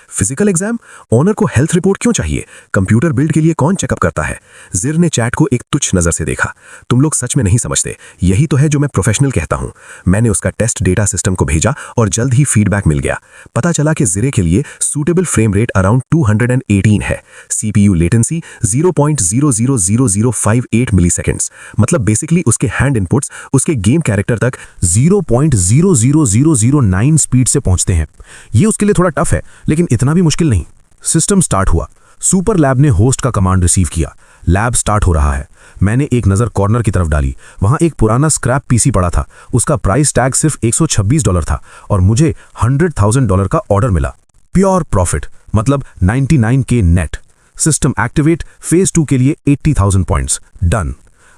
Physical exam? Honour को health report क्यों चाहिए? कंप्यूटर बिल्ड के लिए कौन चेकअप करता है? जिर ने चैट को एक तुच्छ नजर से देखा। तुम लोग सच में नहीं समझते, यही तो है जो मैं प्रोफेशनल कहता हूं। मैंने उसका टेस्ट डेटा सिस्टम को भेजा और जल्द ही फीडबैक मिल गया। पता चला कि जिरे के लिए सूटेबल फ्रेम रेट अराउंड 218 है। सीपीयू लेटेंसी 0.000058 मिलीसेकंड्स, मतलब बेसिकली उसके हैंड इनपुट्स उसके गेम कैरेक्टर तक 0.00009 स्पीड से पहुंचते हैं। ये उसके लिए थोड़ा टफ है, लेकिन इतना भी मुश्किल नहीं। सिस्टम स्टार्ट हुआ। सुपर लैब ने होस्ट का कमांड रिसीव किया। लैब स्टार्ट हो रहा है। मैंने एक नज़र कॉर्नर की तरफ डाली। वहां एक पुराना स्क्रैप पीसी पड़ा था। उसका प्राइस टैग सिर्फ $126 था और मुझे $100,000 का ऑर्डर मिला। प्योर प्रॉफिट, मतलब 99K net. System activate, phase 2 के लिए 80,000 पॉइंट्स। डन।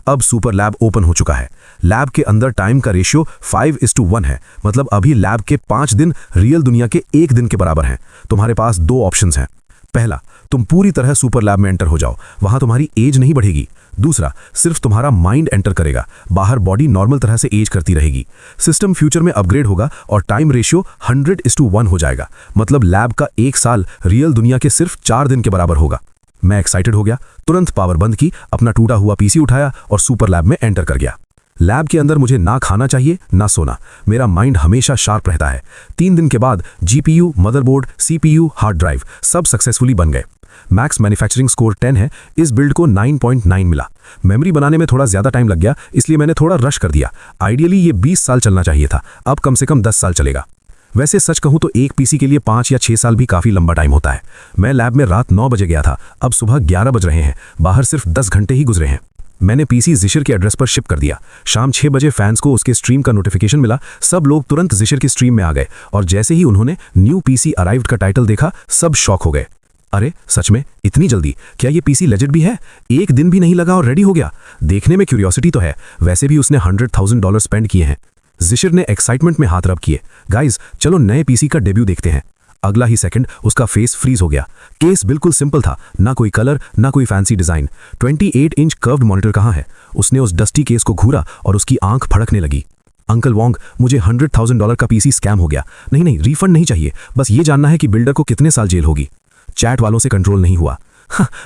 अब सुपर लैब ओपन हो चुका है। लैब के अंदर टाइम का रेशियो 5:1 है, मतलब अभी लैब के 5 दिन रियल दुनिया के 1 दिन के बराबर हैं। तुम्हारे पास 2 ऑप्शंस हैं। पहला, तुम पूरी तरह सुपर लैब में एंटर हो जाओ, वहां तुम्हारी एज नहीं बढ़ेगी। दूसरा, सिर्फ तुम्हारा माइंड एंटर करेगा, बाहर बॉडी नॉर्मल तरह से एज करती रहेगी। सिस्टम फ्यूचर में अपग्रेड होगा और टाइम रेशियो 100:1 हो जाएगा, मतलब लैब का 1 साल रियल दुनिया के सिर्फ 4 दिन के बराबर होगा। मैं एक्साइटेड हो गया, तुरंत पावर बंद की, अपना टूटा हुआ पीसी उठाया और सुपर लैब में एंटर कर गया। लैब के अंदर मुझे ना खाना चाहिए ना सोना, मेरा माइंड हमेशा शार्प रहता है। 3 दिन के बाद GPU, motherboard, CPU, hard drive सब सक्सेसफुली बन गए। मैक्स मैन्युफैक्चरिंग स्कोर 10 है। इस बिल्ड को 9.9 मिला। मेमोरी बनाने में थोड़ा ज्यादा टाइम लग गया, इसलिए मैंने थोड़ा रश कर दिया। आइडियली ये 20 साल चलना चाहिए था, अब कम से कम 10 साल चलेगा। वैसे सच कहूं तो एक पीसी के लिए 5 या 6 साल भी काफी लंबा टाइम होता है। मैं लैब में रात 9 बजे गया था, अब सुबह 11 बज रहे हैं। बाहर सिर्फ 10 घंटे ही गुजरे हैं। मैंने पीसी जिशर के एड्रेस पर शिप कर दिया। शाम 6 बजे फैंस को उसके स्ट्रीम का नोटिफिकेशन मिला। सब लोग तुरंत जिशर की स्ट्रीम में आ गए और जैसे ही उन्होंने न्यू पीसी अराइव्ड का टाइटल देखा, सब शॉक हो गए। अरे सच में इतनी जल्दी? क्या ये पीसी लेजिट भी है? 1 दिन भी नहीं लगा और रेडी हो गया। देखने में क्यूरियोसिटी तो है, वैसे भी उसने $100,000 स्पेंड किए हैं। जिशर ने एक्साइटमेंट में हाथ रब किए। गाइज, चलो नए पीसी का डेब्यू देखते हैं। अगला ही सेकंड उसका फेस फ्रीज हो गया। केस बिल्कुल सिंपल था, ना कोई कलर ना कोई fancy design. 28 inch curved monitor कहाँ है? उसने उस डस्टी केस को घूरा और उसकी आंख फड़कने लगी। अंकल वोंग, मुझे $100,000 का पीसी स्कैम हो गया। नहीं, रिफंड नहीं चाहिए, बस ये जानना है कि बिल्डर को कितने साल जेल होगी। चैट वालों से कंट्रोल नहीं हुआ।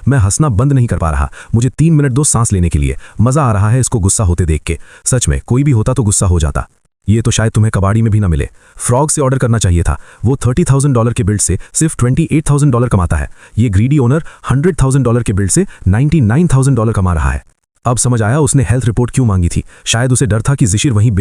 मैं हंसना बंद नहीं कर पा रहा। मुझे 3 मिनट दो सांस लेने के लिए। मजा आ रहा है इसको गुस्सा होते देख के। सच में कोई भी होता तो गुस्सा हो जाता। ये तो शायद तुम्हें कबाड़ी में भी ना मिले। फ्रॉग से ऑर्डर करना चाहिए था। वो $30,000 के बिल्ड से सिर्फ $28,000 कमाता है। ये ग्रीडी ओनर $100,000 के बिल्ड से $99,000 कमा रहा है। अब समझ आया उसने हेल्थ रिपोर्ट क्यों मांगी थी। शायद उसे डर था कि जिशिर वहीं